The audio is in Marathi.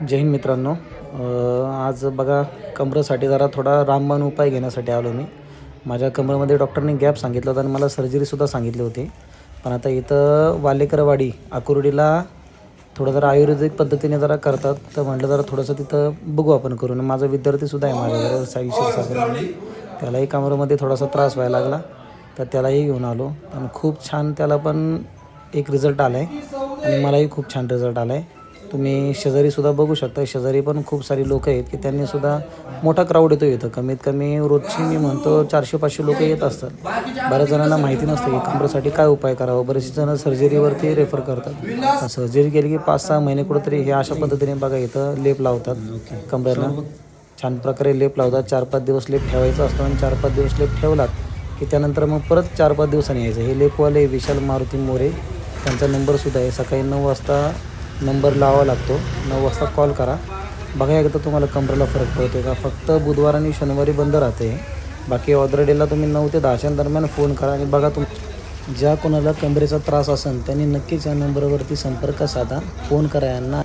जय हिंद मित्रांनो. आज बघा कमरेसाठी जरा थोडा रामबाण उपाय घेण्यासाठी आलो मी. माझ्या कमरेमध्ये डॉक्टरने गॅप सांगितलं होतं आणि मला सर्जरीसुद्धा सांगितली होती. पण आता इथं वालेकरवाडी आकुर्डीला थोडं जरा आयुर्वेदिक पद्धतीने जरा करतात, तर म्हटलं जरा थोडंसं तिथं बघू आपण करून. माझा विद्यार्थीसुद्धा आहे माझ्याबरोबर सागर, त्यालाही कमरेमध्ये थोडासा त्रास व्हायला लागला, तर त्यालाही घेऊन आलो आणि खूप छान त्याला पण एक रिझल्ट आला आहे आणि मलाही खूप छान रिझल्ट आला आहे. तुम्ही शेजारीसुद्धा बघू शकता, शेजारी पण खूप सारी लोकं आहेत की त्यांनीसुद्धा मोठा क्राऊड येतो इथं. कमीत कमी रोजची मी म्हणतो 400-500 लोकं येत असतात. बऱ्याच जणांना माहिती नसतं की कमरेसाठी काय उपाय करावा. बरेचसे जण सर्जरीवरती रेफर करतात. सर्जरी केली की 5-6 महिने कुठंतरी हे अशा पद्धतीने बघा इथं लेप लावतात कमरेला, छान प्रकारे लेप लावतात. 4-5 दिवस लेप ठेवायचा असतो आणि 4-5 दिवस लेप ठेवलात की त्यानंतर मग परत 4-5 दिवसांनी यायचं. हे लेपवाले विशाल मारुती मोरे, त्यांचा नंबरसुद्धा आहे. सकाळी 9 वाजता नंबर लावावा लागतो, 9 वाजता कॉल करा. बघा एकदा तुम्हाला कमरेला फरक पडतो का. फक्त बुधवार आणि शनिवारी बंद राहते. बाकी ऑदर डेला तुम्ही 9 ते 10च्या दरम्यान फोन करा आणि बघा. ज्या कोणाला कमरेचा त्रास असेल त्यांनी नक्कीच या नंबरवरती संपर्क साधा, फोन करा यांना.